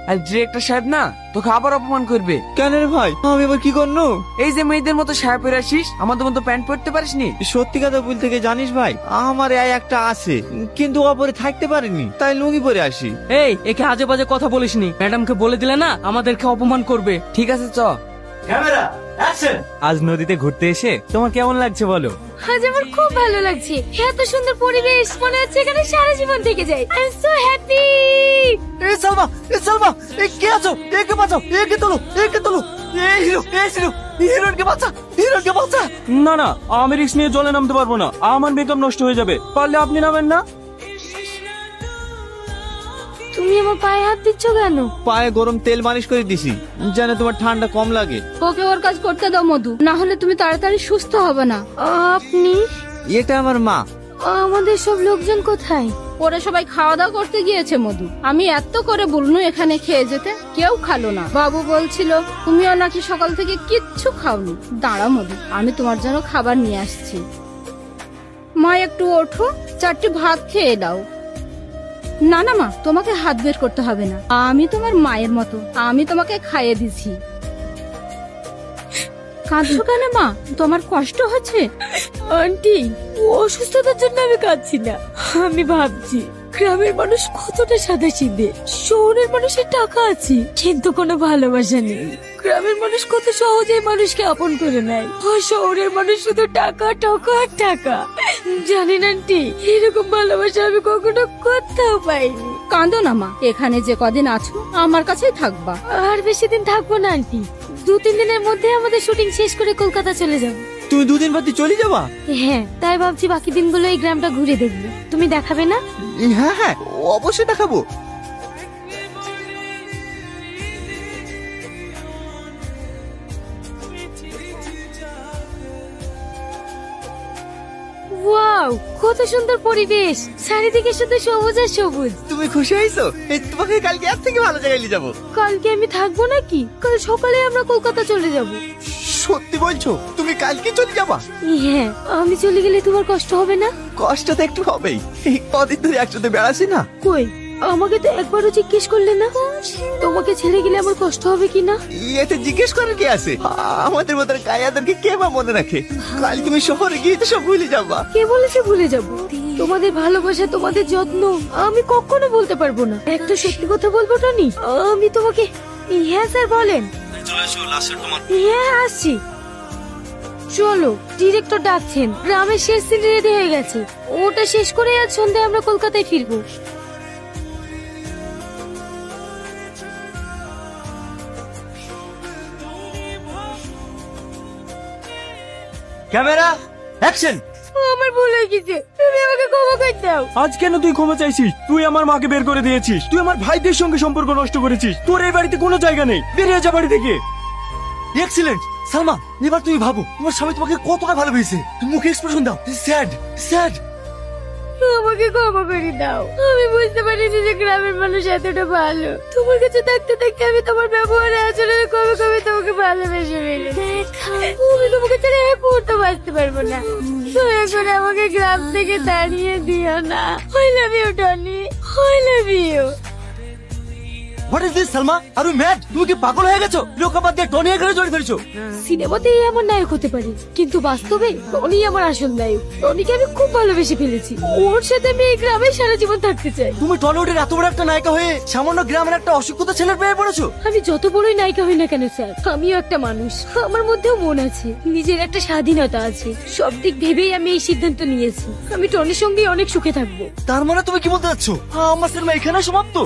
আর director সাহেব না তোকে আবার অপমান করবে। কেন রে ভাই, আমি এবার কি করবো? এই যে মেয়েদের মতো সায়া পরে আসিস, আমাদের মতো প্যান্ট পরতে পারিসনি। সত্যি কথা বলতে কি জানিস ভাই, আমার একটা আছে কিন্তু অপরে থাকতে পারিনি, তাই লুঙ্গি পরে আসি। এই একে আজে বাজে কথা বলিসনি, ম্যাডামকে বলে দিলে না আমাদেরকে অপমান করবে। ঠিক আছে চ। Camera action. আজ নদীতে ঘুরতে এসে তোমার কেমন লাগছে বলো? আজ আমার খুব ভালো লাগছে, এত সুন্দর পরিবেশ, মনে হচ্ছে এখানে সারা জীবন থেকে যাই। I am so happy. Salma, Salma, কে আছো? একে বাঁচাও, একে তোলো, একে তোলো। এই হিরো, এই হিরো, হিরোইনকে বাঁচা, হিরোইনকে বাঁচা। না না, আমি রিস্ক নিয়ে জলে নামতে পারবো না, আমার মেকআপ নষ্ট হয়ে যাবে। পারলে আপনি নামেন না। তুমি আমার পায়ে হাত দিচ্ছ কেন? পায়ে গরম তেল মালিশ করে দিছি যেন তোমার ঠান্ডা কম লাগে। ওকে ওর কাজ করতে দাও মধু, না হলে তুমি তাড়াতাড়ি সুস্থ হবে না। আপনি? এটা আমার মা। আমাদের সব লোকজন কোথায়? ওরা সবাই খাওয়া দাওয়া করতে গিয়েছে মধু। আমি এত করে বলনু এখানে খেয়ে যেতে, কেউ খালো না। বাবু বলছিল তুমিও নাকি সকাল থেকে কিচ্ছু খাওনি। দাঁড়া মধু, আমি তোমার জন্য খাবার নিয়ে আসছি। মা একটু ওঠো, 4টি ভাত খেয়ে দাও। না না মা, তোমাকে হাত বের করতে হবে না, আমি তোমার মায়ের মতো, আমি তোমাকে খাইয়ে দিছি। কাঁদছো কেন মা, তোমার কষ্ট হচ্ছে? আন্টি, অসুস্থতার জন্য আমি কাঁদছি না, আমি ভাবছি গ্রামের মানুষ কতটা সাদা সিধে, শহরের মানুষের টাকা আছে কিন্তু কোনো ভালোবাসা নেই। গ্রামের মানুষ কত সহজে মানুষকে আপন করে নেয়, আর শহরের মানুষ শুধু টাকা টাকা আর টাকা। জানেন আন্টি, এরকম ভালোবাসা আমি কখনো কোথাও পাইনি। কাঁদো না মা, এখানে যে কদিন আছো আমার কাছেই থাকবা। আর বেশি দিন থাকবো না আন্টি, 2-3 দিনের মধ্যে আমাদের শুটিং শেষ করে কলকাতা চলে যাবো। তুমি 2 দিন বাদে চলে যাবা? হ্যাঁ, তাই ভাবছি বাকি দিনগুলো এই গ্রামটা ঘুরে দেখবো। তুমি দেখাবে না? হ্যাঁ হ্যাঁ, অবশ্যই দেখাবো। ওয়াও, কত সুন্দর পরিবেশ, চারিদিকে শুধু সবুজ আর সবুজ। তুমি খুশি হয়েছো? তোমাকে কালকে এর থেকে ভালো জায়গায় নিয়ে যাবো। কালকে আমি থাকবো নাকি? কাল সকালে আমরা কলকাতা চলে যাব। সত্যি বলছো? তুমি কালকে চলে যাবা? হ্যাঁ, আমি চলে গেলে তোমার কষ্ট হবে না? কষ্ট তো একটু হবেই, এই কদিন ধরে একসাথে বেড়াচ্ছি না। কই, আমাকে তো একবারও জিজ্ঞেস করলে না তোমাকে ছেড়ে গেলে আমার কষ্ট হবে কিনা। এতে জিজ্ঞেস করার কি আছে? আমাদের মতো কায়াদেরকে কে বা মনে রাখে? কাল তুমি শহরে গিয়ে তো সব ভুলে যাবা। কে বলেছে ভুলে যাব? তোমাদের ভালোবাসা, তোমাদের যত্ন আমি কখনো বলতে পারবো না। একটা সত্যি কথা বলবো টনি, আমি তোমাকে। হ্যাঁ স্যার বলেন। হ্যাঁ আসছি। চলো, ডিরেক্টর ডাকছেন, গ্রামের শেষ সিন রেডি হয়ে গেছে, ওটা শেষ করে আজ সন্ধ্যায় আমরা কলকাতায় ফিরবো। Camera action. আমার ভুল হয়ে গেছে, তুমি আমাকে ক্ষমা করে দাও। আজ কেন তুই ক্ষমা চাইছিস? তুই আমার মাকে বের করে দিয়েছিস, তুই আমার ভাইদের সঙ্গে সম্পর্ক নষ্ট করেছিস, তোর এই বাড়িতে কোনো জায়গা নেই, বেরিয়ে যা বাড়ি থেকে। এক্সিলেন্ট সালমা, এবার তুমি ভাবো তোমার স্বামী তোমাকে কতটা ভালোবেসে। মুখে এক্সপ্রেশন দাও, স্যাড স্যাড। আমাকে ক্ষমা করে দাও, আমি বুঝতে পারিনি যে গ্রামের মানুষ এতটা ভালো। তোমার কাছে থাকতে থাকতে আমি তোমার ব্যবহারে আচরণে কবে কবে তোমাকে ভালোবেসে ফেলি। আমি তোমাকে ছেড়ে এক মুহূর্ত বাঁচতে পারবো না, দয়া করে আমাকে গ্রাম থেকে তাড়িয়ে দিও না। I love you Tony, I love you. What is this Salma? Are you mad? তুমি কি পাগল হয়ে গেছো? লোকাবাদ দিয়ে টনি এখানে জড়িয়ে ফেলছো। সিনেমাতেই এমন নায়ক হতে পারে, কিন্তু বাস্তবে টনি আমার আসল নায়ক। টনিকে আমি খুব ভালোবেসে ফেলেছি, ওর সাথে আমি এই গ্রামে সারা জীবন থাকতে চাই। তুমি টলিউডের এত বড় একটা নায়িকা হয়ে সামান্য গ্রামের একটা অশিক্ষিত ছেলের পেয়ে পড়েছো। আমি যত বড়ই নায়িকা হই না কেন স্যার, আমিও একটা মানুষ, আমার মধ্যেও মন আছে, নিজের একটা স্বাধীনতা আছে। সব দিক ভেবেই আমি এই সিদ্ধান্ত নিয়েছি, আমি টনির সঙ্গে অনেক সুখে থাকবো। তার মানে তুমি কি বলতে চাচ্ছো আমার সিনেমা এখানে সমাপ্ত?